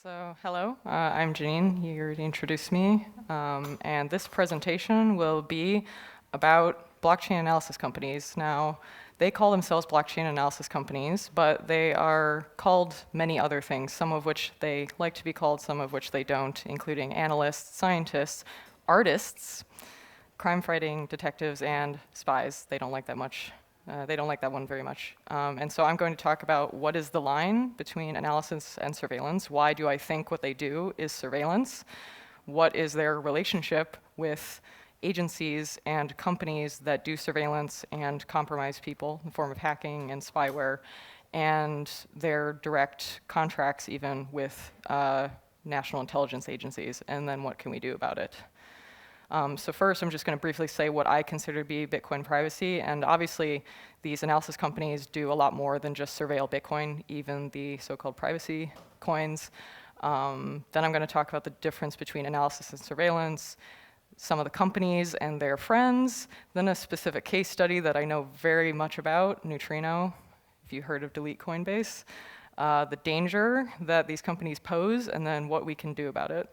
So, hello, I'm Janine. You already introduced me. And this presentation will be about blockchain analysis companies. Now, they call themselves blockchain analysis companies, but they are called many other things, some of which they like to be called, some of which they don't, including analysts, scientists, artists, crime-fighting detectives, and spies. They don't like that much. They don't like that one very much. And so I'm going to talk about what is the line between analysis and surveillance. Why do I think what they do is surveillance? What is their relationship with agencies and companies that do surveillance and compromise people in the form of hacking and spyware, and their direct contracts even with national intelligence agencies? And then what can we do about it? So first, I'm just going to briefly say what I consider to be Bitcoin privacy. And obviously, these analysis companies do a lot more than just surveil Bitcoin, even the so-called privacy coins. Then I'm going to talk about the difference between analysis and surveillance, some of the companies and their friends, then a specific case study that I know very much about, Neutrino, if you heard of Delete Coinbase, the danger that these companies pose, and then what we can do about it.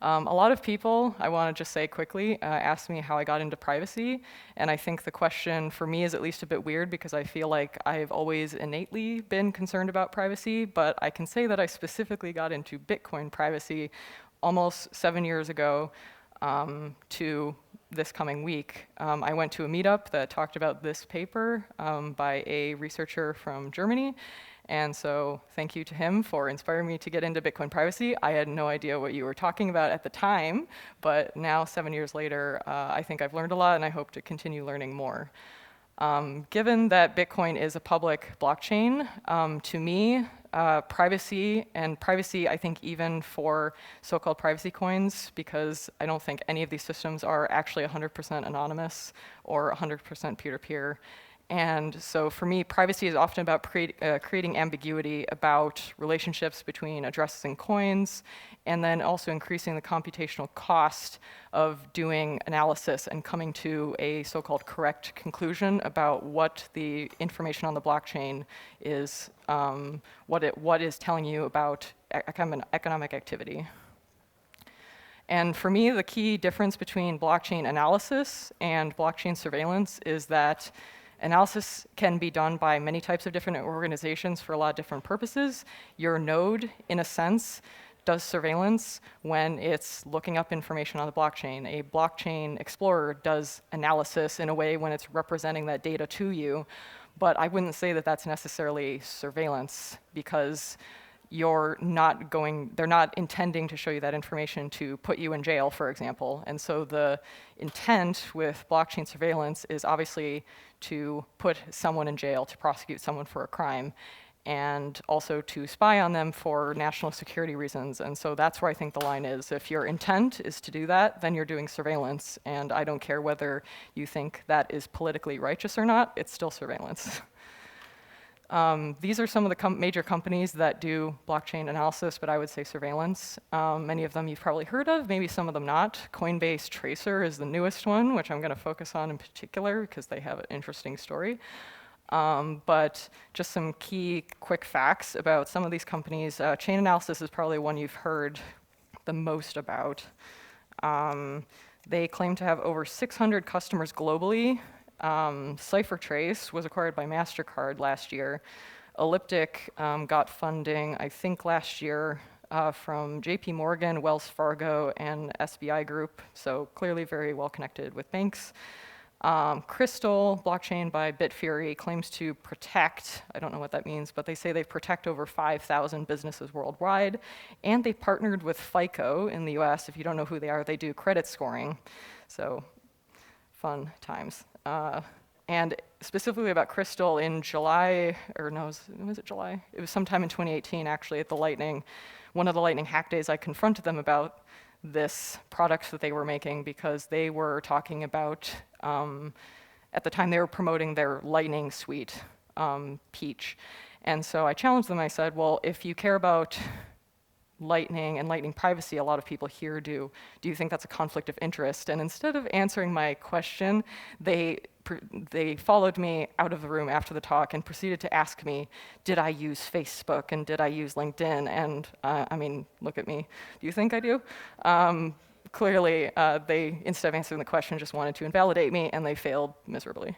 A lot of people, I want to just say quickly, ask me how I got into privacy, and I think the question for me is at least a bit weird because I feel like I've always innately been concerned about privacy, but I can say that I specifically got into Bitcoin privacy almost 7 years ago to this coming week. I went to a meetup that talked about this paper by a researcher from Germany. And so thank you to him for inspiring me to get into Bitcoin privacy. I had no idea what you were talking about at the time, but now 7 years later, I think I've learned a lot and I hope to continue learning more. Given that Bitcoin is a public blockchain, to me, privacy, I think even for so-called privacy coins, because I don't think any of these systems are actually 100% anonymous or 100% peer-to-peer. And so for me, privacy is often about creating ambiguity about relationships between addresses and coins, and then also increasing the computational cost of doing analysis and coming to a so-called correct conclusion about what the information on the blockchain is, what is telling you about economic activity. And for me, the key difference between blockchain analysis and blockchain surveillance is that analysis can be done by many types of different organizations for a lot of different purposes. Your node, in a sense, does surveillance when it's looking up information on the blockchain. A blockchain explorer does analysis in a way when it's representing that data to you. But I wouldn't say that that's necessarily surveillance because they're not intending to show you that information to put you in jail, for example. And so the intent with blockchain surveillance is obviously to put someone in jail, to prosecute someone for a crime, and also to spy on them for national security reasons. And so that's where I think the line is. If your intent is to do that, then you're doing surveillance. And I don't care whether you think that is politically righteous or not, it's still surveillance. These are some of the major companies that do blockchain analysis, but I would say surveillance. Many of them you've probably heard of, maybe some of them not. Coinbase Tracer is the newest one, which I'm going to focus on in particular because they have an interesting story. But just some key quick facts about some of these companies. Chain analysis is probably one you've heard the most about. They claim to have over 600 customers globally. CipherTrace was acquired by MasterCard last year. Elliptic got funding, I think, last year from JP Morgan, Wells Fargo, and SBI Group, so clearly very well connected with banks. Crystal, blockchain by Bitfury, claims to protect, I don't know what that means, but they say they protect over 5,000 businesses worldwide. And they partnered with FICO in the US. If you don't know who they are, they do credit scoring. So fun times. And specifically about Crystal in July, or no, was it July? It was sometime in 2018, actually, at the Lightning, one of the Lightning hack days, I confronted them about this product that they were making because they were talking about, at the time they were promoting their Lightning suite, Peach. And so I challenged them, I said, well, if you care about Lightning and Lightning privacy, a lot of people here do you think that's a conflict of interest? And instead of answering my question, they they followed me out of the room after the talk and proceeded to ask me, did I use Facebook and did I use LinkedIn? And I mean, look at me. Do you think I do? Clearly, they, instead of answering the question, just wanted to invalidate me, and they failed miserably.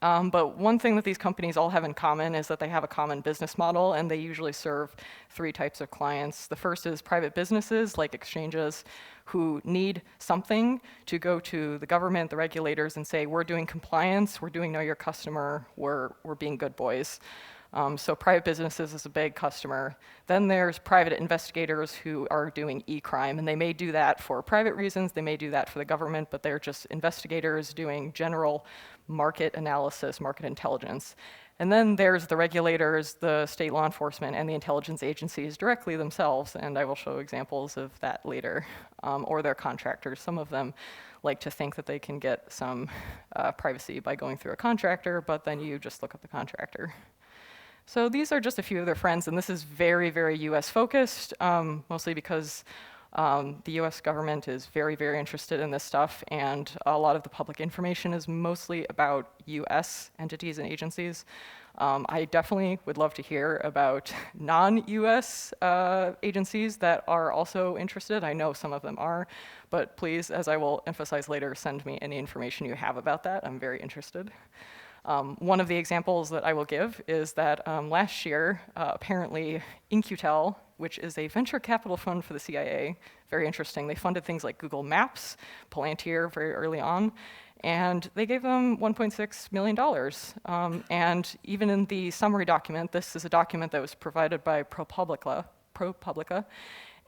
But one thing that these companies all have in common is that they have a common business model, and they usually serve 3 types of clients. The first is private businesses, like exchanges, who need something to go to the government, the regulators, and say, we're doing compliance, we're doing know your customer, we're being good boys. So private businesses is a big customer. Then there's private investigators who are doing e-crime, and they may do that for private reasons, they may do that for the government, but they're just investigators doing general market analysis, market intelligence. And then there's the regulators, the state law enforcement, and the intelligence agencies directly themselves, and I will show examples of that later, or their contractors. Some of them like to think that they can get some privacy by going through a contractor, but then you just look up the contractor. So these are just a few of their friends, and this is very, very US focused, mostly because the US government is very, very interested in this stuff, and a lot of the public information is mostly about US entities and agencies. I definitely would love to hear about non-US agencies that are also interested. I know some of them are, but please, as I will emphasize later, send me any information you have about that. I'm very interested. One of the examples that I will give is that last year, apparently In-Q-Tel, which is a venture capital fund for the CIA, very interesting, they funded things like Google Maps, Palantir very early on, and they gave them $1.6 million. And even in the summary document, this is a document that was provided by ProPublica,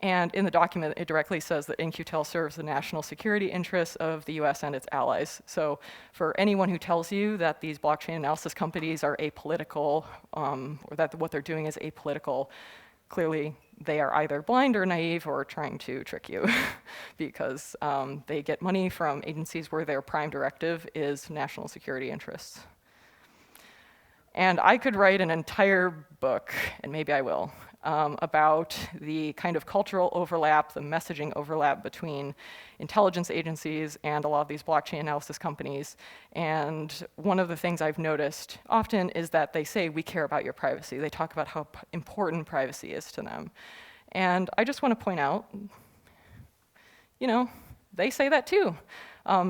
and in the document, it directly says that In-Q-Tel serves the national security interests of the US and its allies. So for anyone who tells you that these blockchain analysis companies are apolitical, or that what they're doing is apolitical, clearly they are either blind or naive or trying to trick you because they get money from agencies where their prime directive is national security interests. And I could write an entire book, and maybe I will, about the kind of cultural overlap, the messaging overlap between intelligence agencies and a lot of these blockchain analysis companies. And one of the things I've noticed often is that they say, we care about your privacy. They talk about how important privacy is to them. And I just want to point out, you know, they say that too.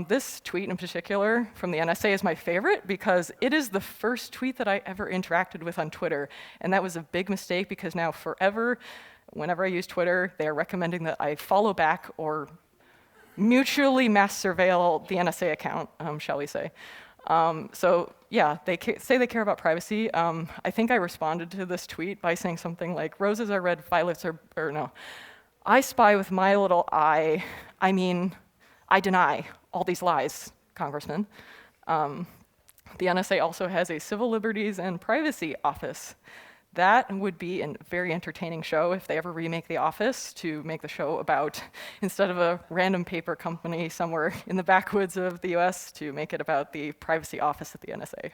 This tweet in particular from the NSA is my favorite because it is the first tweet that I ever interacted with on Twitter. And that was a big mistake because now forever, whenever I use Twitter, they are recommending that I follow back or mutually mass surveil the NSA account, shall we say. So yeah, they say they care about privacy. I think I responded to this tweet by saying something like, roses are red, violets are, or no. I spy with my little eye. I mean, I deny all these lies, Congressman. The NSA also has a Civil Liberties and Privacy Office. That would be a very entertaining show if they ever remake The Office to make the show about, instead of a random paper company somewhere in the backwoods of the US, to make it about the Privacy Office at the NSA.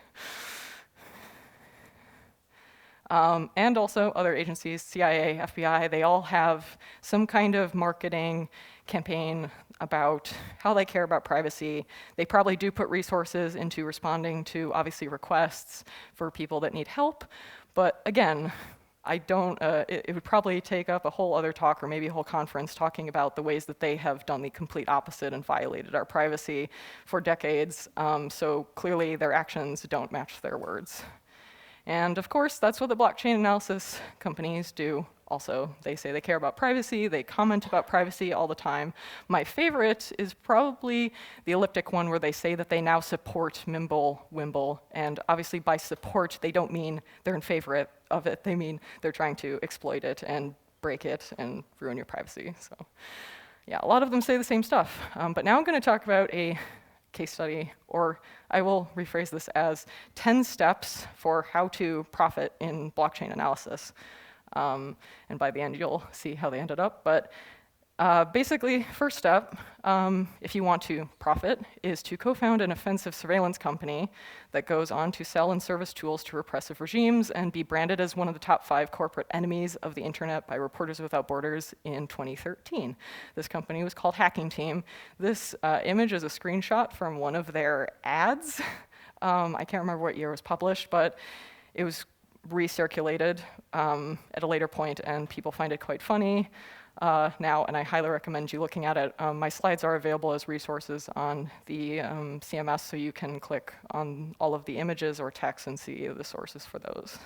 And also other agencies, CIA, FBI, they all have some kind of marketing campaign about how they care about privacy. They probably do put resources into responding to, obviously, requests for people that need help. But again, I don't, it would probably take up a whole other talk or maybe a whole conference talking about the ways that they have done the complete opposite and violated our privacy for decades. So clearly their actions don't match their words. And of course, that's what the blockchain analysis companies do also. They say they care about privacy, they comment about privacy all the time. My favorite is probably the elliptic one where they say that they now support Mimble, Wimble, and obviously by support, they don't mean they're in favor of it, they mean they're trying to exploit it and break it and ruin your privacy. So yeah, a lot of them say the same stuff. But now I'm gonna talk about a case study, or I will rephrase this as 10 steps for how to profit in blockchain analysis. And by the end, you'll see how they ended up. But Basically, first step, if you want to profit, is to co-found an offensive surveillance company that goes on to sell and service tools to repressive regimes and be branded as one of the top 5 corporate enemies of the internet by Reporters Without Borders in 2013. This company was called Hacking Team. This image is a screenshot from one of their ads. I can't remember what year it was published, but it was recirculated at a later point, and people find it quite funny now, and I highly recommend you looking at it. My slides are available as resources on the CMS, so you can click on all of the images or text and see the sources for those.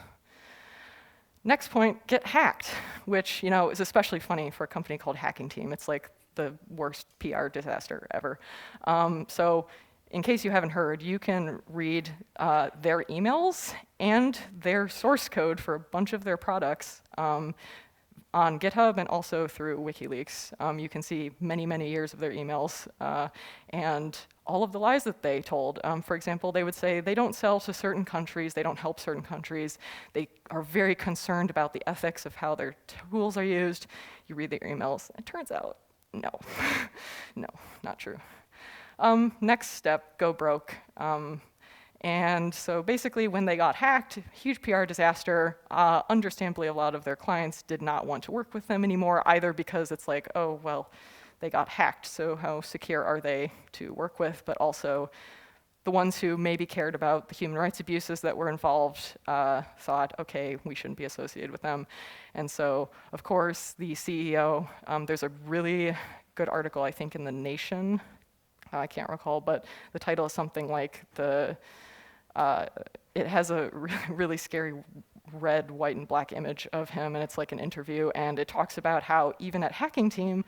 Next point, get hacked, which is especially funny for a company called Hacking Team. It's like the worst PR disaster ever. So in case you haven't heard, you can read their emails and their source code for a bunch of their products on GitHub and also through WikiLeaks. You can see many, many years of their emails and all of the lies that they told. For example, they would say they don't sell to certain countries, they don't help certain countries, they are very concerned about the ethics of how their tools are used. You read their emails, it turns out, no, no, not true. Next step, go broke. And so basically when they got hacked, huge PR disaster, understandably a lot of their clients did not want to work with them anymore, either because it's like, oh, well, they got hacked, so how secure are they to work with, but also the ones who maybe cared about the human rights abuses that were involved thought, okay, we shouldn't be associated with them. And so, of course, the CEO, there's a really good article, I think, in The Nation, I can't recall, but the title is something like it has a really scary red, white, and black image of him, and it's like an interview, and it talks about how even at Hacking Team,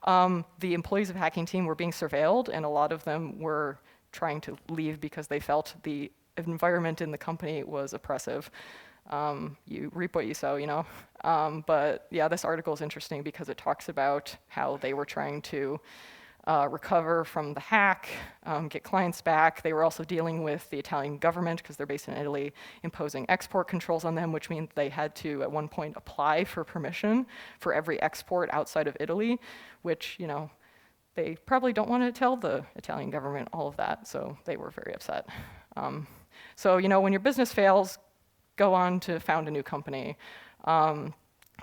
the employees of Hacking Team were being surveilled, and a lot of them were trying to leave because they felt the environment in the company was oppressive. You reap what you sow, but yeah, this article is interesting because it talks about how they were trying to recover from the hack, get clients back. They were also dealing with the Italian government, because they're based in Italy, imposing export controls on them, which means they had to, at one point, apply for permission for every export outside of Italy, which, they probably don't want to tell the Italian government all of that, so they were very upset. So, when your business fails, go on to found a new company.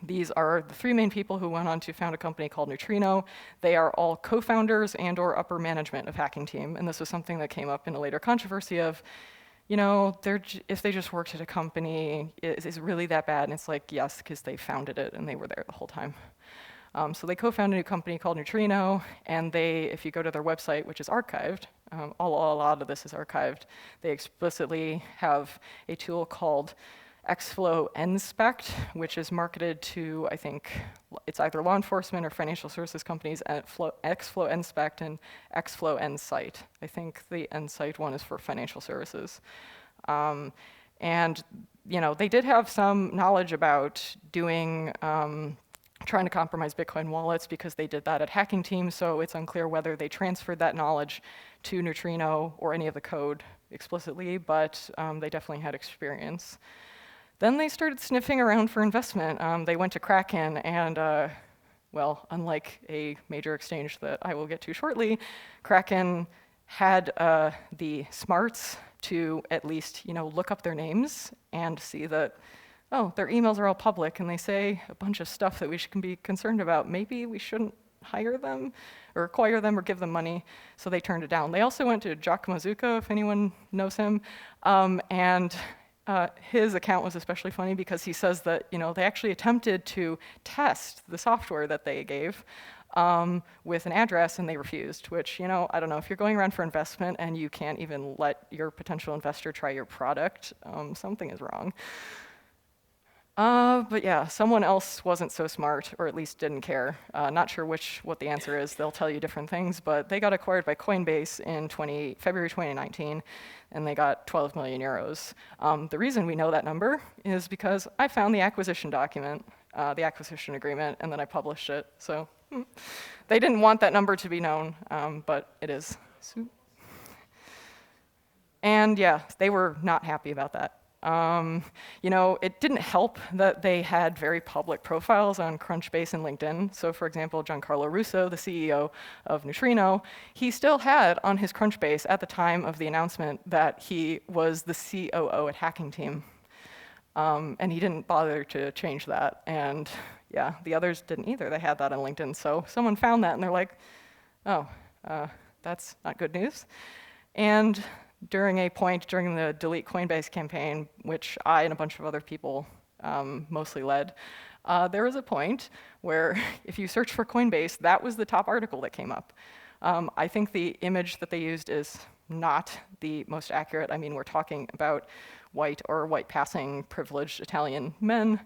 These are the 3 main people who went on to found a company called Neutrino. They are all co-founders and or upper management of Hacking Team, and this was something that came up in a later controversy of, if they just worked at a company, is it really that bad? And it's like, yes, because they founded it and they were there the whole time. So they co-founded a new company called Neutrino, and if you go to their website, which is archived, a lot of this is archived, they explicitly have a tool called Xflow Inspect, which is marketed to, I think, it's either law enforcement or financial services companies, Xflow Inspect and Xflow Insight. I think the Insight one is for financial services. And, they did have some knowledge about doing, trying to compromise Bitcoin wallets, because they did that at Hacking Team, so it's unclear whether they transferred that knowledge to Neutrino or any of the code explicitly, but they definitely had experience. Then they started sniffing around for investment. They went to Kraken, and well, unlike a major exchange that I will get to shortly, Kraken had the smarts to at least look up their names and see that, oh, their emails are all public, and they say a bunch of stuff that we can be concerned about. Maybe we shouldn't hire them or acquire them or give them money, so they turned it down. They also went to Giacomo Zucco, if anyone knows him, and his account was especially funny because he says that they actually attempted to test the software that they gave with an address, and they refused, which, I don't know, if you're going around for investment and you can't even let your potential investor try your product, something is wrong. But yeah, someone else wasn't so smart, or at least didn't care. Not sure what the answer is. They'll tell you different things, but they got acquired by Coinbase in February 2019, and they got 12 million euros. The reason we know that number is because I found the acquisition document, the acquisition agreement, and then I published it. So they didn't want that number to be known, but it is. And yeah, they were not happy about that It didn't help that they had very public profiles on Crunchbase and LinkedIn. So for example, Giancarlo Russo, the CEO of Neutrino, he still had on his Crunchbase at the time of the announcement that he was the COO at Hacking Team. And he didn't bother to change that. And yeah, the others didn't either. They had that on LinkedIn. So someone found that and they're like, oh, that's not good news. And during the Delete Coinbase campaign, which I and a bunch of other people mostly led, there was a point where if you search for Coinbase, that was the top article that came up. I think the image that they used is not the most accurate. I mean, we're talking about white or white-passing privileged Italian men.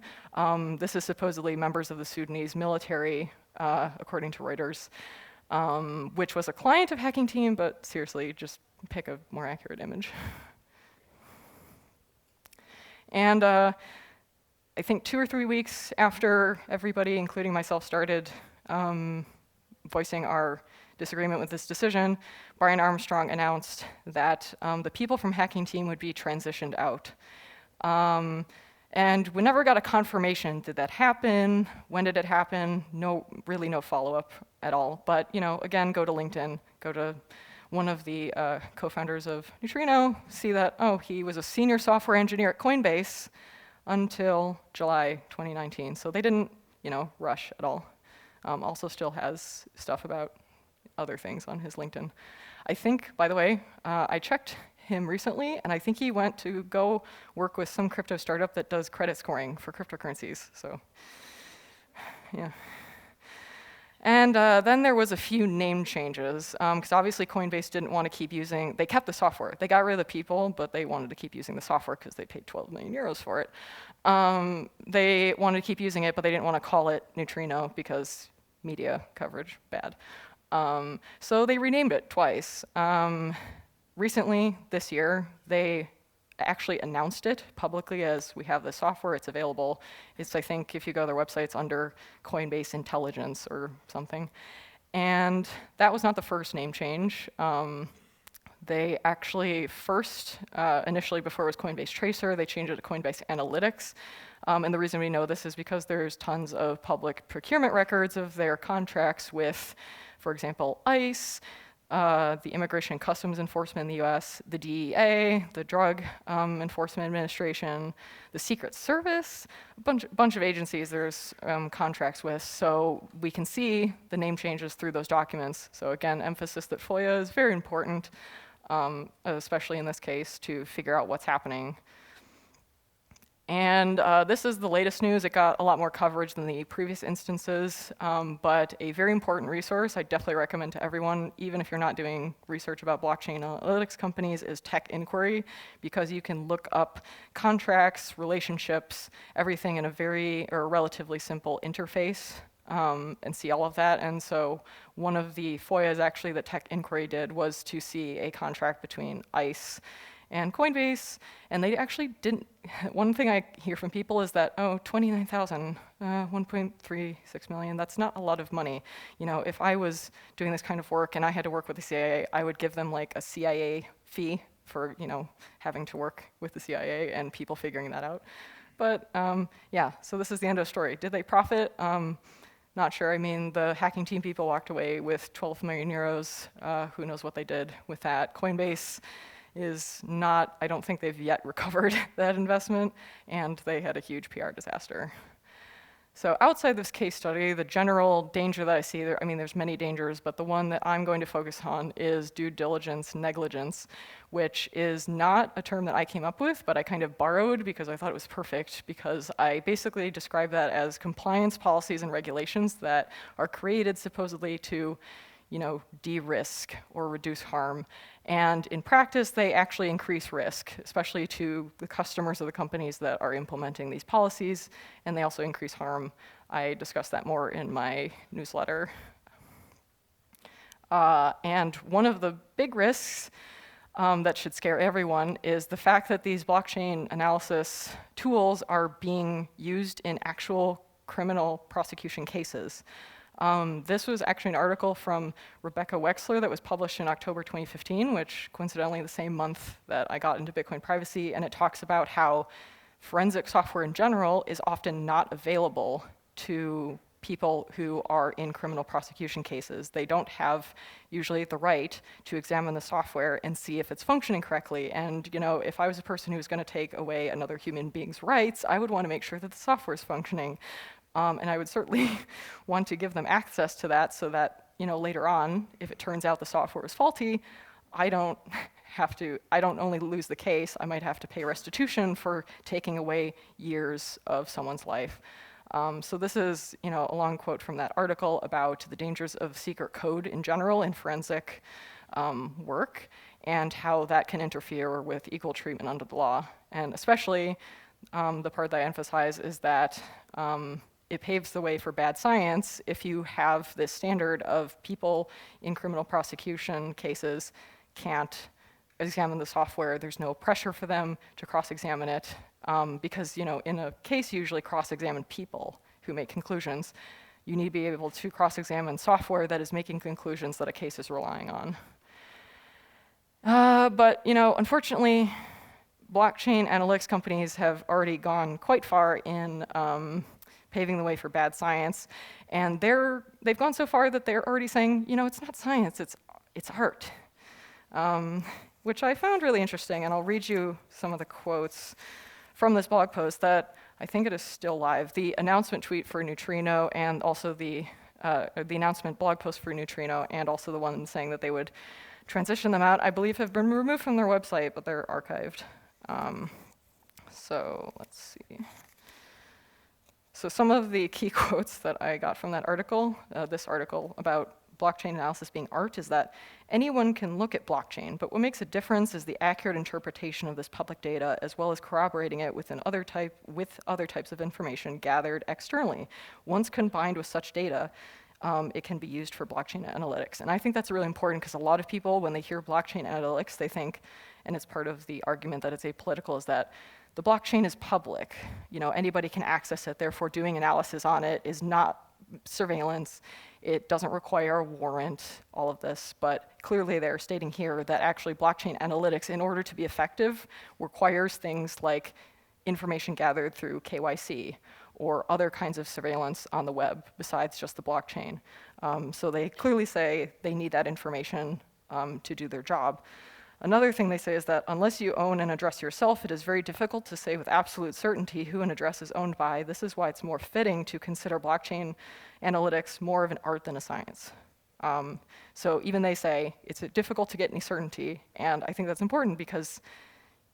This is supposedly members of the Sudanese military, according to Reuters, which was a client of Hacking Team, but seriously, just pick a more accurate image. And I think 2 or 3 weeks after everybody, including myself, started voicing our disagreement with this decision, Brian Armstrong announced that the people from Hacking Team would be transitioned out. And we never got a confirmation. Did that happen? When did it happen? Really no follow-up at all. But again, go to LinkedIn, go to one of the co-founders of Neutrino, see that, oh, he was a senior software engineer at Coinbase until July 2019. So they didn't, rush at all. Also still has stuff about other things on his LinkedIn. I think, by the way, I checked him recently, and I think he went to go work with some crypto startup that does credit scoring for cryptocurrencies. So, yeah. And then there was a few name changes, because obviously Coinbase didn't want to keep using, they kept the software. They got rid of the people, but they wanted to keep using the software because they paid 12 million euros for it. They wanted to keep using it, but they didn't want to call it Neutrino because media coverage, bad. So they renamed it twice. Recently, this year, they actually announced it publicly as we have the software, it's available. It's, I think, if you go to their website, it's under Coinbase Intelligence or something. And that was not the first name change. They actually first, initially before it was Coinbase Tracer, they changed it to Coinbase Analytics. And the reason we know this is because there's tons of public procurement records of their contracts with, for example, ICE, the Immigration and Customs Enforcement in the US, the DEA, the Drug Enforcement Administration, the Secret Service, a bunch of agencies there's contracts with. So we can see the name changes through those documents. So again, emphasis that FOIA is very important, especially in this case, to figure out what's happening. And this is the latest news. It got a lot more coverage than the previous instances, but a very important resource I definitely recommend to everyone, even if you're not doing research about blockchain analytics companies, is Tech Inquiry, because you can look up contracts, relationships, everything in a relatively simple interface, and see all of that. And so one of the FOIAs actually that Tech Inquiry did was to see a contract between ICE and Coinbase, and they actually didn't. One thing I hear from people is that, oh, 29,000, 1.36 million, that's not a lot of money. If I was doing this kind of work and I had to work with the CIA, I would give them like a CIA fee for, having to work with the CIA and people figuring that out. But yeah, so this is the end of the story. Did they profit? Not sure. I mean, the Hacking Team people walked away with 12 million euros. Who knows what they did with that. Coinbase is not, I don't think they've yet recovered that investment, and they had a huge PR disaster. So outside this case study, the general danger that I see, there's many dangers, but the one that I'm going to focus on is due diligence negligence, which is not a term that I came up with, but I kind of borrowed because I thought it was perfect, because I basically describe that as compliance policies and regulations that are created supposedly to de-risk or reduce harm. And in practice, they actually increase risk, especially to the customers of the companies that are implementing these policies, and they also increase harm. I discuss that more in my newsletter. And one of the big risks that should scare everyone is the fact that these blockchain analysis tools are being used in actual criminal prosecution cases. This was actually an article from Rebecca Wexler that was published in October 2015, which coincidentally the same month that I got into Bitcoin privacy, and it talks about how forensic software in general is often not available to people who are in criminal prosecution cases. They don't have usually the right to examine the software and see if it's functioning correctly. And if I was a person who was going to take away another human being's rights, I would want to make sure that the software is functioning. And I would certainly want to give them access to that so that later on, if it turns out the software is faulty, I don't only lose the case, I might have to pay restitution for taking away years of someone's life. So this is a long quote from that article about the dangers of secret code in general in forensic work and how that can interfere with equal treatment under the law. And especially the part that I emphasize is that it paves the way for bad science if you have this standard of people in criminal prosecution cases can't examine the software. There's no pressure for them to cross-examine it because in a case you usually cross-examine people who make conclusions. You need to be able to cross-examine software that is making conclusions that a case is relying on. But unfortunately, blockchain analytics companies have already gone quite far in paving the way for bad science, and they've gone so far that they're already saying, it's not science, it's art, which I found really interesting, and I'll read you some of the quotes from this blog post that I think it is still live. The announcement tweet for Neutrino, and also the announcement blog post for Neutrino, and also the one saying that they would transition them out, I believe have been removed from their website, but they're archived. So let's see. So some of the key quotes that I got from that article, this article about blockchain analysis being art, is that anyone can look at blockchain, but what makes a difference is the accurate interpretation of this public data, as well as corroborating it with other types of information gathered externally. Once combined with such data, it can be used for blockchain analytics. And I think that's really important because a lot of people, when they hear blockchain analytics, they think, and it's part of the argument that it's apolitical, is that the blockchain is public. Anybody can access it, therefore doing analysis on it is not surveillance. It doesn't require a warrant, all of this. But clearly they're stating here that actually blockchain analytics, in order to be effective, requires things like information gathered through KYC or other kinds of surveillance on the web besides just the blockchain. So they clearly say they need that information to do their job. Another thing they say is that unless you own an address yourself, it is very difficult to say with absolute certainty who an address is owned by. This is why it's more fitting to consider blockchain analytics more of an art than a science. So even they say it's difficult to get any certainty, and I think that's important because,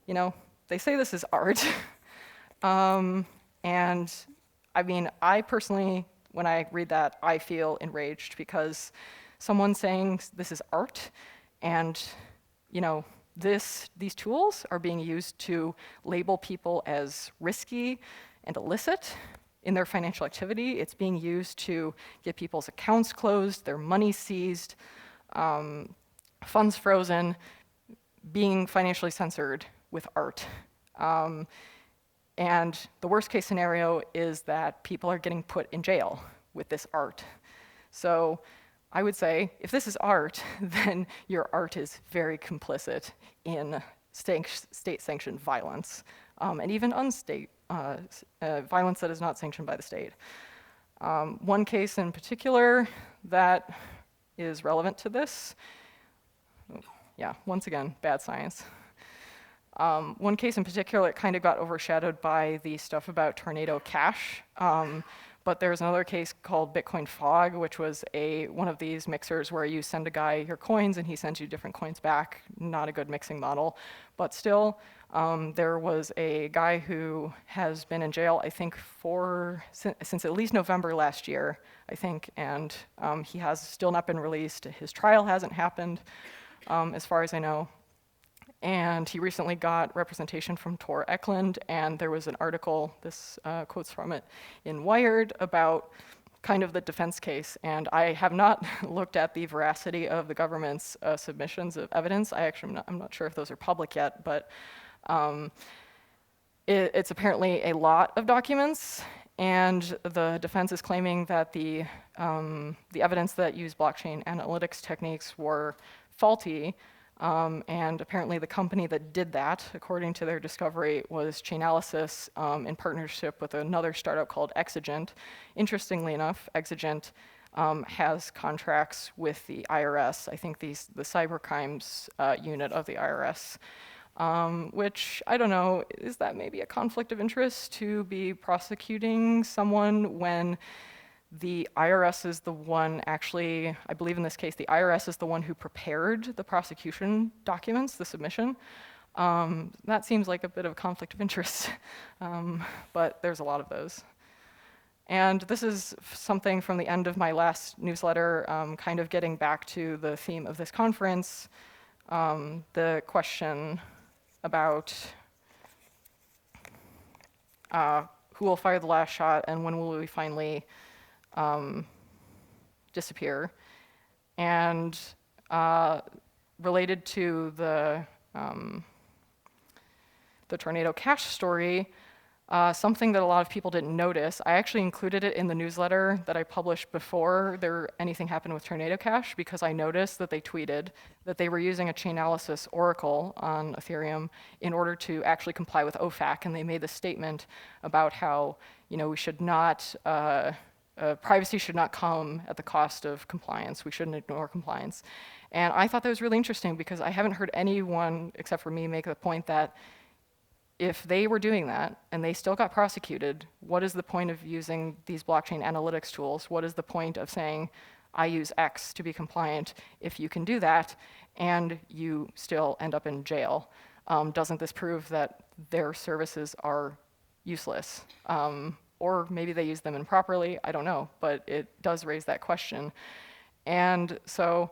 they say this is art. And I mean, I personally, when I read that, I feel enraged because someone saying this is art, and these tools are being used to label people as risky and illicit in their financial activity. It's being used to get people's accounts closed, their money seized, funds frozen, being financially censored with art. And the worst case scenario is that people are getting put in jail with this art. So I would say, if this is art, then your art is very complicit in state-sanctioned violence, and even violence that is not sanctioned by the state. One case in particular that is relevant to this, once again, bad science. One case in particular, it kind of got overshadowed by the stuff about Tornado Cash. But there's another case called Bitcoin Fog, which was one of these mixers where you send a guy your coins and he sends you different coins back. Not a good mixing model. But still, there was a guy who has been in jail, I think, since at least November last year, I think, and he has still not been released. His trial hasn't happened, as far as I know. And he recently got representation from Tor Eklund, and there was an article, this quotes from it, in Wired about kind of the defense case. And I have not looked at the veracity of the government's submissions of evidence. I'm not sure if those are public yet, but it's apparently a lot of documents, And the defense is claiming that the evidence that used blockchain analytics techniques were faulty, and apparently the company that did that, according to their discovery, was Chainalysis in partnership with another startup called Exigent. Interestingly enough, Exigent has contracts with the IRS, I think the cybercrimes unit of the IRS, which, I don't know, is that maybe a conflict of interest to be prosecuting someone when the IRS is the one actually, I believe in this case, the IRS is the one who prepared the prosecution documents, the submission. That seems like a bit of a conflict of interest, but there's a lot of those. And this is something from the end of my last newsletter, kind of getting back to the theme of this conference, the question about who will fire the last shot and when will we finally disappear. And related to the Tornado Cash story, something that a lot of people didn't notice, I actually included it in the newsletter that I published before anything happened with Tornado Cash, because I noticed that they tweeted that they were using a Chainalysis oracle on Ethereum in order to actually comply with OFAC, and they made this statement about how, we should not, privacy should not come at the cost of compliance. We shouldn't ignore compliance. And I thought that was really interesting because I haven't heard anyone, except for me, make the point that if they were doing that and they still got prosecuted, what is the point of using these blockchain analytics tools? What is the point of saying, I use X to be compliant if you can do that and you still end up in jail? Doesn't this prove that their services are useless? Or maybe they use them improperly, I don't know, but it does raise that question. And so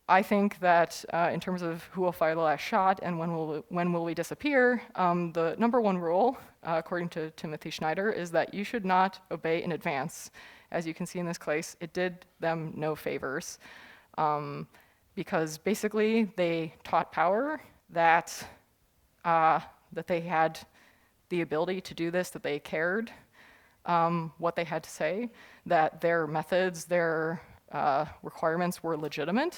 I think that in terms of who will fire the last shot and when will we disappear, the number one rule, according to Timothy Schneider, is that you should not obey in advance. As you can see in this case, it did them no favors, because basically they taught power that they had the ability to do this, that they cared what they had to say, that their methods, their requirements were legitimate,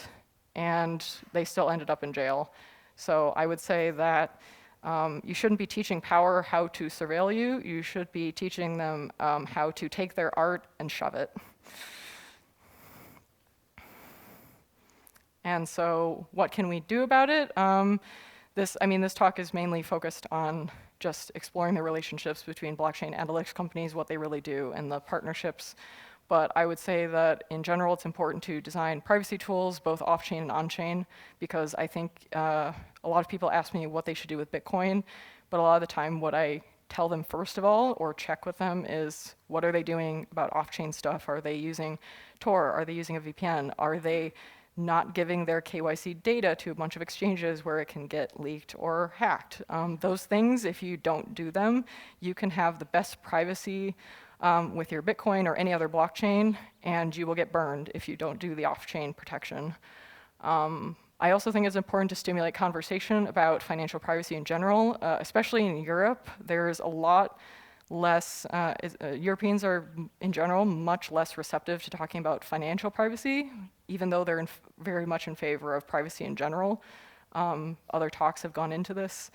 and they still ended up in jail. So I would say that you shouldn't be teaching power how to surveil you. You should be teaching them how to take their art and shove it. And so what can we do about it? This talk is mainly focused on just exploring the relationships between blockchain analytics companies, what they really do, and the partnerships. But I would say that in general, it's important to design privacy tools, both off-chain and on-chain, because I think a lot of people ask me what they should do with Bitcoin, but a lot of the time what I tell them first of all, or check with them, is what are they doing about off-chain stuff? Are they using Tor? Are they using a VPN? Are they not giving their KYC data to a bunch of exchanges where it can get leaked or hacked? Those things, if you don't do them, you can have the best privacy with your Bitcoin or any other blockchain, and you will get burned if you don't do the off-chain protection. I also think it's important to stimulate conversation about financial privacy in general, especially in Europe. There's a lot less, Europeans are in general much less receptive to talking about financial privacy, even though they're very much in favor of privacy in general. Other talks have gone into this.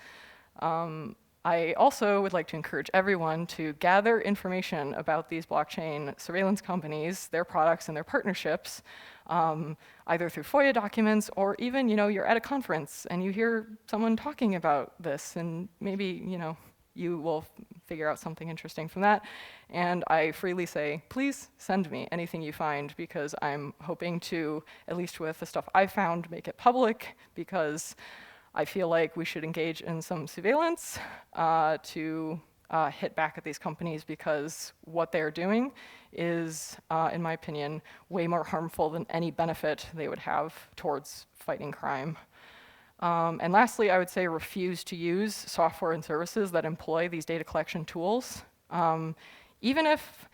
I also would like to encourage everyone to gather information about these blockchain surveillance companies, their products and their partnerships, either through FOIA documents or even, you're at a conference and you hear someone talking about this, and maybe, you will figure out something interesting from that. And I freely say, please send me anything you find, because I'm hoping to, at least with the stuff I found, make it public, because I feel like we should engage in some surveillance to hit back at these companies, because what they're doing is, in my opinion, way more harmful than any benefit they would have towards fighting crime. And lastly, I would say refuse to use software and services that employ these data collection tools. Even if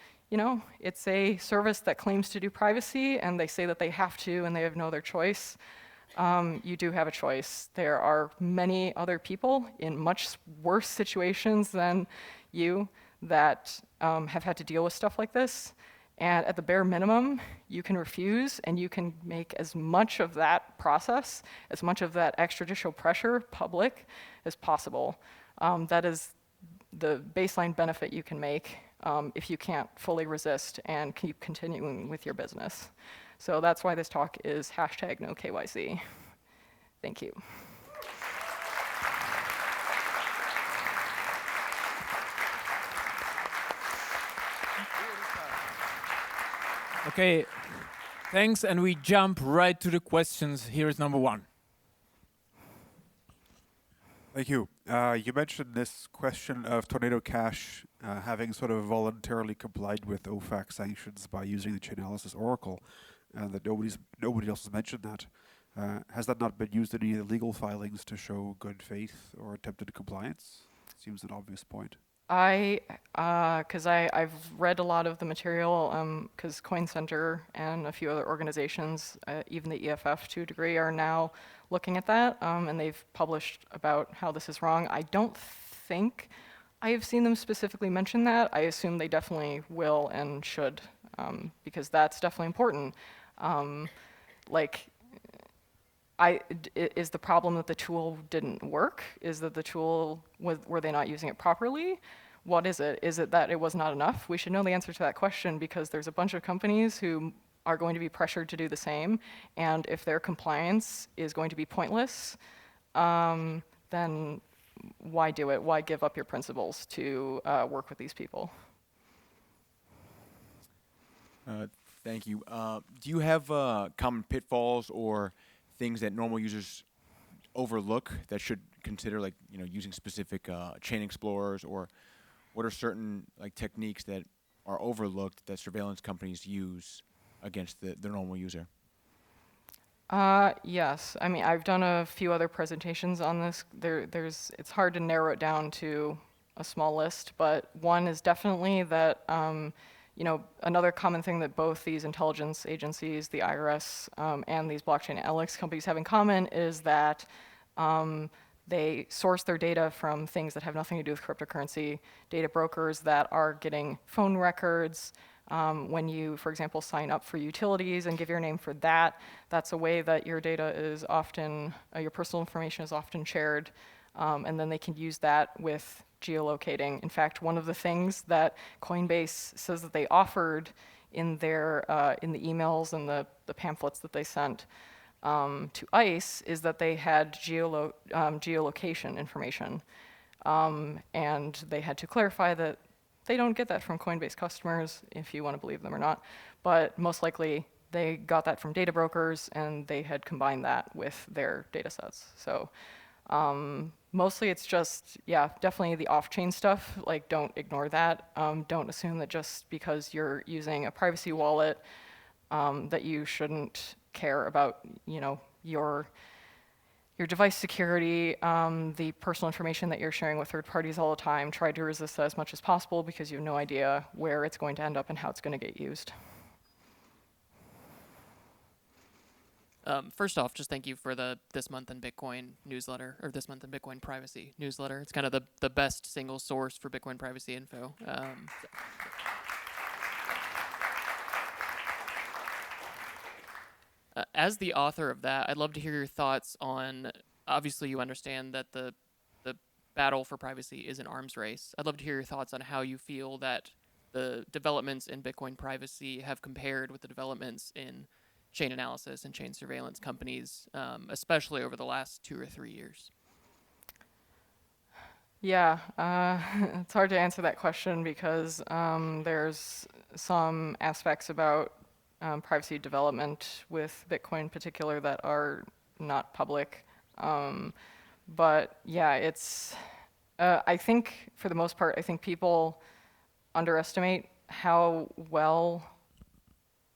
it's a service that claims to do privacy and they say that they have to and they have no other choice, you do have a choice. There are many other people in much worse situations than you that have had to deal with stuff like this. And at the bare minimum, you can refuse, and you can make as much of that process, as much of that extrajudicial pressure public as possible. That is the baseline benefit you can make if you can't fully resist and keep continuing with your business. So that's why this talk is #NoKYC. Thank you. Okay, thanks, and we jump right to the questions. Here is number one. Thank you. You mentioned this question of Tornado Cash having sort of voluntarily complied with OFAC sanctions by using the Chainalysis Oracle, and that nobody else has mentioned that. Has that not been used in any of the legal filings to show good faith or attempted compliance? Seems an obvious point. I've read a lot of the material, because Coin Center and a few other organizations, even the EFF to a degree, are now looking at that, and they've published about how this is wrong. I don't think I have seen them specifically mention that. I assume they definitely will and should, because that's definitely important. Is the problem that the tool didn't work? Is that the tool, were they not using it properly? What is it? Is it that it was not enough? We should know the answer to that question, because there's a bunch of companies who are going to be pressured to do the same, and if their compliance is going to be pointless, then why do it? Why give up your principles to work with these people? Thank you. Do you have common pitfalls or things that normal users overlook that should consider, like using specific chain explorers, or what are certain techniques that are overlooked that surveillance companies use against the normal user? Yes. I mean, I've done a few other presentations on this. It's hard to narrow it down to a small list, but one is definitely that, another common thing that both these intelligence agencies, the IRS, and these blockchain analytics companies have in common is that they source their data from things that have nothing to do with cryptocurrency, data brokers that are getting phone records. When you, for example, sign up for utilities and give your name for that, that's a way that your data is often, your personal information is often shared, and then they can use that with geolocating. In fact, one of the things that Coinbase says that they offered in their in the emails and the pamphlets that they sent to ICE is that they had geolocation information, and they had to clarify that they don't get that from Coinbase customers, if you want to believe them or not, but most likely they got that from data brokers, and they had combined that with their data sets. So mostly it's just, definitely the off-chain stuff. Don't ignore that. Don't assume that just because you're using a privacy wallet that you shouldn't care about, your device security, the personal information that you're sharing with third parties all the time. Try to resist that as much as possible, because you have no idea where it's going to end up and how it's going to get used. First off, just thank you for the This Month in Bitcoin newsletter, or This Month in Bitcoin Privacy newsletter. It's kind of the best single source for Bitcoin privacy info. As the author of that, I'd love to hear your thoughts on, obviously you understand that the battle for privacy is an arms race. I'd love to hear your thoughts on how you feel that the developments in Bitcoin privacy have compared with the developments in chain analysis and chain surveillance companies, especially over the last 2 or 3 years. Yeah, it's hard to answer that question, because there's some aspects about privacy development with Bitcoin in particular that are not public. But yeah, it's, I think for the most part, I think people underestimate how well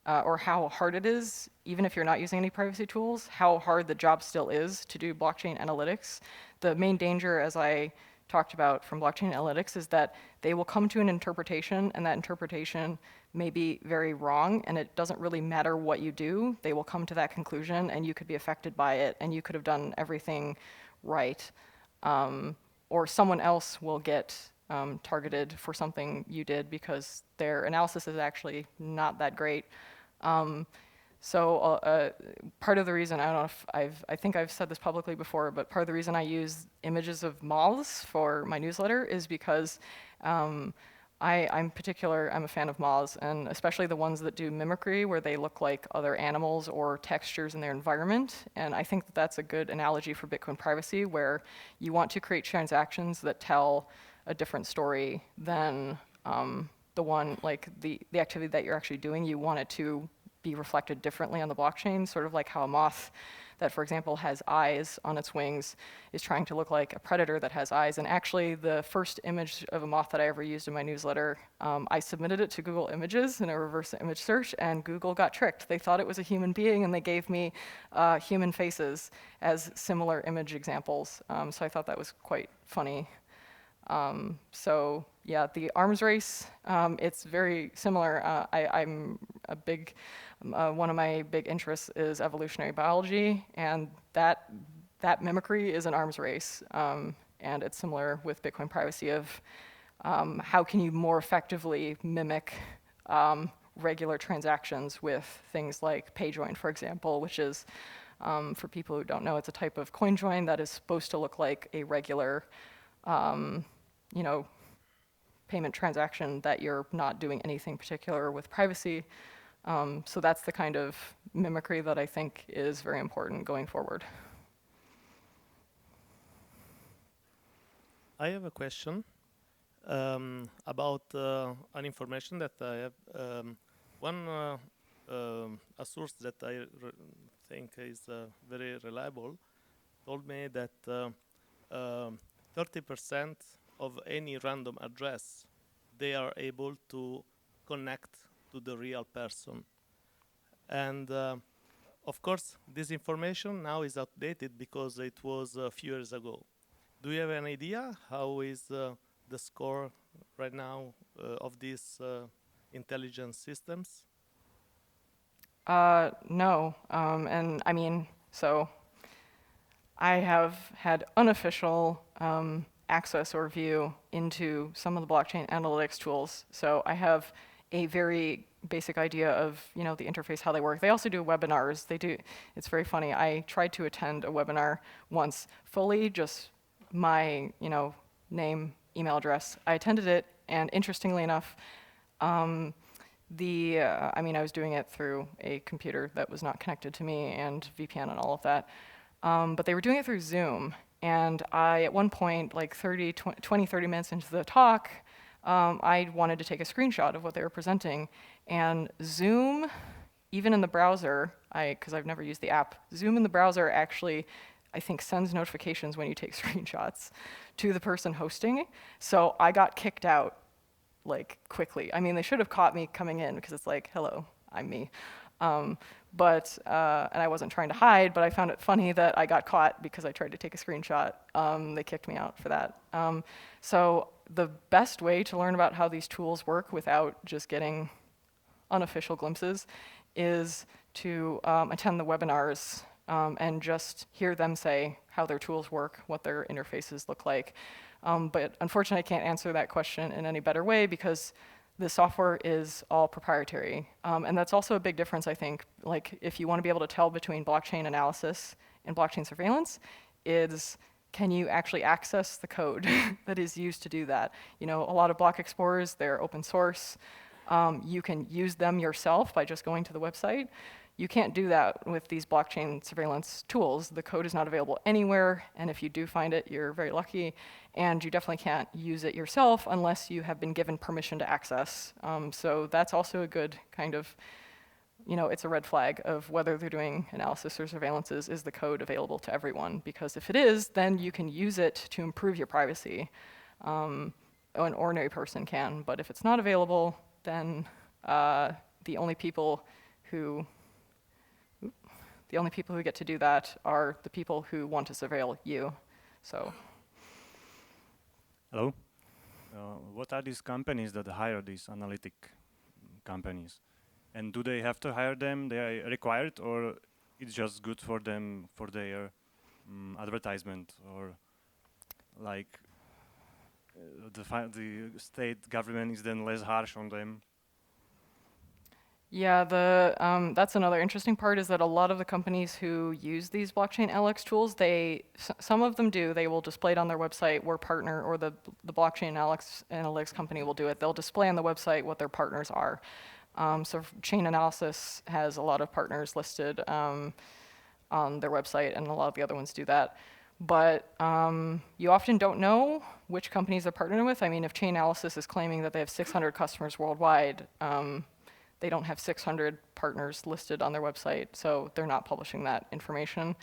or how hard it is, even if you're not using any privacy tools, how hard the job still is to do blockchain analytics. The main danger, as I talked about from blockchain analytics, is that they will come to an interpretation, and that interpretation may be very wrong, and it doesn't really matter what you do. They will come to that conclusion, and you could be affected by it, and you could have done everything right. Or someone else will get targeted for something you did because their analysis is actually not that great. Part of the reason, I don't know if I think I've said this publicly before, but part of the reason I use images of moths for my newsletter is because I'm a fan of moths, and especially the ones that do mimicry, where they look like other animals or textures in their environment. And I think that that's a good analogy for Bitcoin privacy, where you want to create transactions that tell a different story than the one, like the activity that you're actually doing. You want it to be reflected differently on the blockchain, sort of like how a moth that, for example, has eyes on its wings is trying to look like a predator that has eyes. And actually, the first image of a moth that I ever used in my newsletter, I submitted it to Google Images in a reverse image search, and Google got tricked. They thought it was a human being, and they gave me human faces as similar image examples. So I thought that was quite funny. So yeah, the arms race, it's very similar. I'm a big, one of my big interests is evolutionary biology, and that mimicry is an arms race. And it's similar with Bitcoin privacy of how can you more effectively mimic regular transactions with things like PayJoin, for example, which is, for people who don't know, it's a type of coin join that is supposed to look like a regular payment transaction that you're not doing anything particular with privacy. So that's the kind of mimicry that I think is very important going forward. I have a question about an information that I have. A source that I think is very reliable told me that 30% of any random address, they are able to connect to the real person. And of course, this information now is outdated because it was a few years ago. Do you have an idea how is the score right now of these intelligence systems? No, and I mean, so I have had unofficial access or view into some of the blockchain analytics tools. So I have a very basic idea of, the interface, how they work. They also do webinars. It's very funny. I tried to attend a webinar once, fully just my, name, email address. I attended it, and interestingly enough, I was doing it through a computer that was not connected to me and VPN and all of that. But they were doing it through Zoom. And I, at one point, like 30 minutes into the talk, I wanted to take a screenshot of what they were presenting. And Zoom, even in the browser, because I've never used the app, Zoom in the browser actually, I think, sends notifications when you take screenshots to the person hosting. So I got kicked out, like, quickly. I mean, they should have caught me coming in, because it's like, hello, I'm me. And I wasn't trying to hide, but I found it funny that I got caught because I tried to take a screenshot. They kicked me out for that. So the best way to learn about how these tools work without just getting unofficial glimpses is to attend the webinars and just hear them say how their tools work, what their interfaces look like. But unfortunately, I can't answer that question in any better way because the software is all proprietary. And that's also a big difference, I think. Like, if you want to be able to tell between blockchain analysis and blockchain surveillance, is can you actually access the code that is used to do that? A lot of block explorers, they're open source. You can use them yourself by just going to the website. You can't do that with these blockchain surveillance tools. The code is not available anywhere, and if you do find it, you're very lucky, and you definitely can't use it yourself unless you have been given permission to access. So that's also a good kind of, it's a red flag of whether they're doing analysis or surveillances. Is the code available to everyone? Because if it is, then you can use it to improve your privacy. An ordinary person can, but if it's not available, then the only people who get to do that are the people who want to surveil you. So. Hello. What are these companies that hire these analytic companies? And do they have to hire them? They are required, or it's just good for them for their advertisement, or like the state government is then less harsh on them. Yeah, that's another interesting part is that a lot of the companies who use these blockchain LX tools, some of them do. They will display it on their website. We're partner, or the blockchain analytics company will do it. They'll display on the website what their partners are. So Chain Analysis has a lot of partners listed on their website, and a lot of the other ones do that. But you often don't know which companies they're partnering with. I mean, if Chain Analysis is claiming that they have 600 customers worldwide, they don't have 600 partners listed on their website, so they're not publishing that information.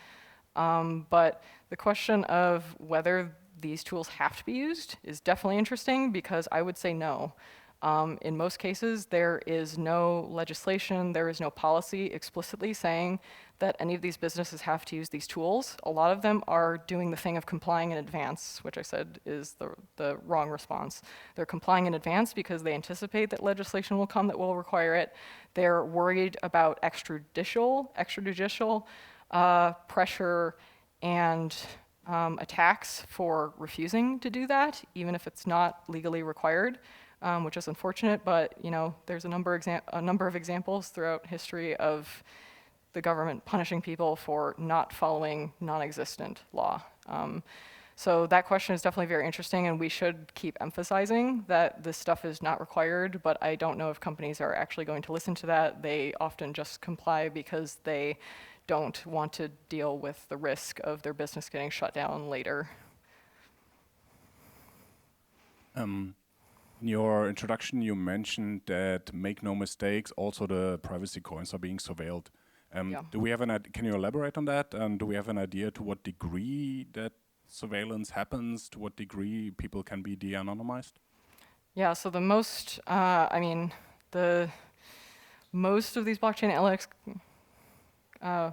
But the question of whether these tools have to be used is definitely interesting, because I would say no. In most cases, there is no legislation, there is no policy explicitly saying that any of these businesses have to use these tools. A lot of them are doing the thing of complying in advance, which I said is the wrong response. They're complying in advance because they anticipate that legislation will come that will require it. They're worried about extrajudicial pressure and attacks for refusing to do that, even if it's not legally required. Which is unfortunate, but there's a number of examples throughout history of the government punishing people for not following non-existent law. So that question is definitely very interesting, and we should keep emphasizing that this stuff is not required, but I don't know if companies are actually going to listen to that. They often just comply because they don't want to deal with the risk of their business getting shut down later. In your introduction, you mentioned that, make no mistakes, also the privacy coins are being surveilled. Yeah. Do we have can you elaborate on that? And do we have an idea to what degree that surveillance happens? To what degree people can be de-anonymized? Yeah, so the most of these blockchain analytics,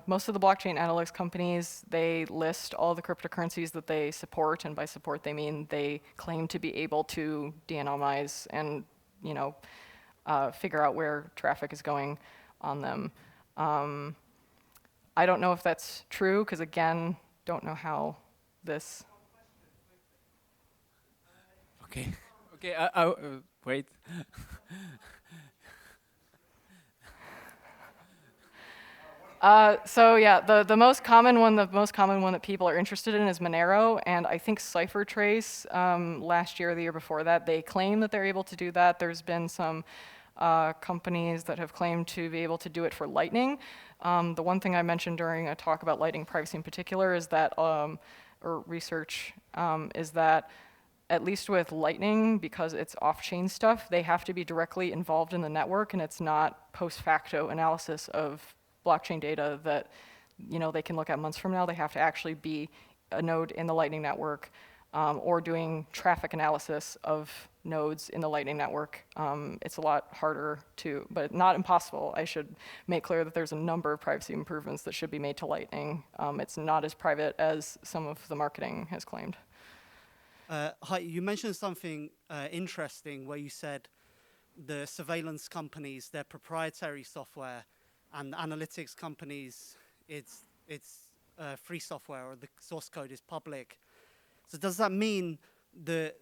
most of the blockchain analytics companies, they list all the cryptocurrencies that they support, and by support they mean they claim to be able to de-anonymize and figure out where traffic is going on them. I don't know if that's true, because again, don't know how this. Okay. Wait. So yeah, the most common one that people are interested in is Monero, and I think CipherTrace last year or the year before that, they claim that they're able to do that. There's been some companies that have claimed to be able to do it for Lightning. The one thing I mentioned during a talk about Lightning privacy in particular is that, or research, is that at least with Lightning, because it's off-chain stuff, they have to be directly involved in the network, and it's not post-facto analysis of blockchain data that they can look at months from now. They have to actually be a node in the Lightning network, or doing traffic analysis of nodes in the Lightning network. It's a lot harder to, but not impossible. I should make clear that there's a number of privacy improvements that should be made to Lightning. It's not as private as some of the marketing has claimed. Hi, you mentioned something interesting where you said the surveillance companies, their proprietary software, and analytics companies, it's free software, or the source code is public. So does that mean the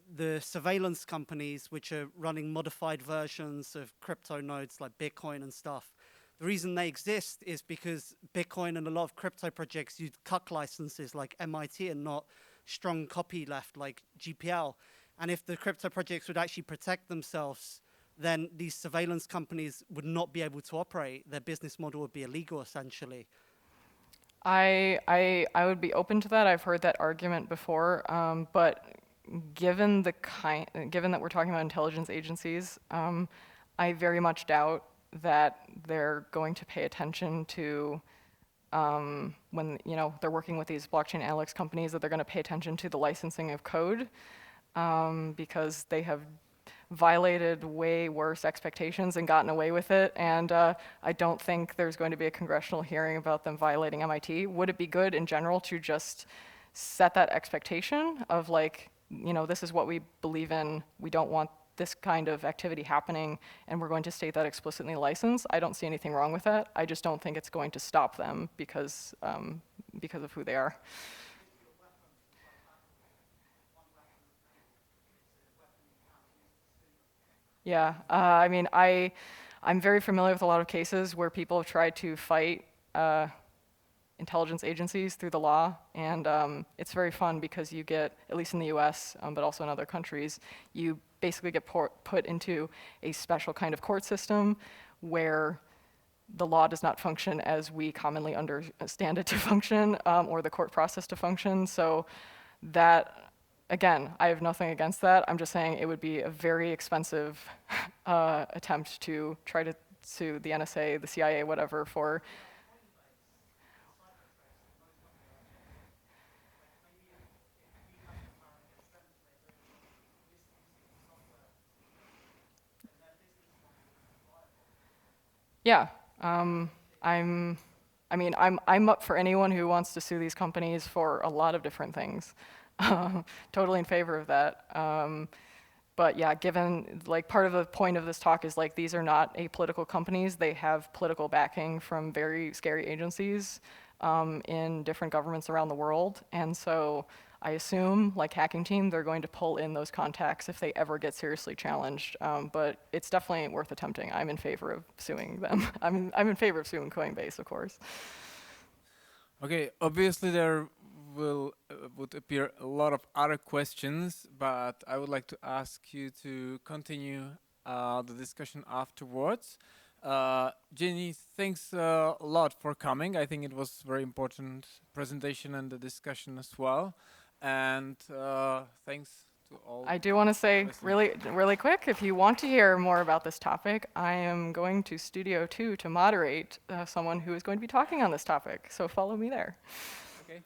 surveillance companies, which are running modified versions of crypto nodes like Bitcoin and stuff, the reason they exist is because Bitcoin and a lot of crypto projects use CUC licenses like MIT and not strong copyleft like GPL? And if the crypto projects would actually protect themselves, then these surveillance companies would not be able to operate. Their business model would be illegal, essentially. I would be open to that. I've heard that argument before, but given that we're talking about intelligence agencies, I very much doubt that they're going to pay attention to when they're working with these blockchain analytics companies, that they're going to pay attention to the licensing of code, because they have violated way worse expectations and gotten away with it, and I don't think there's going to be a congressional hearing about them violating MIT. Would it be good in general to just set that expectation of this is what we believe in, we don't want this kind of activity happening, and we're going to state that explicitly in the license? I don't see anything wrong with that. I just don't think it's going to stop them because of who they are. Yeah, I mean, I'm very familiar with a lot of cases where people have tried to fight intelligence agencies through the law, and it's very fun because you get, at least in the US, but also in other countries, you basically get put into a special kind of court system where the law does not function as we commonly understand it to function, or the court process to function. So that, again, I have nothing against that. I'm just saying it would be a very expensive attempt to try to sue the NSA, the CIA, whatever, for. Yeah, I'm up for anyone who wants to sue these companies for a lot of different things. Totally in favor of that. But yeah, given, like, part of the point of this talk is, like, these are not apolitical companies. They have political backing from very scary agencies in different governments around the world. And so I assume, like Hacking Team, they're going to pull in those contacts if they ever get seriously challenged. But it's definitely worth attempting. I'm in favor of suing them. I'm in favor of suing Coinbase, of course. Okay, obviously there would appear a lot of other questions, but I would like to ask you to continue the discussion afterwards. Janine, thanks a lot for coming. I think it was a very important presentation and the discussion as well. And thanks to all. I do want to say really quick, if you want to hear more about this topic, I am going to Studio 2 to moderate someone who is going to be talking on this topic. So follow me there. Okay.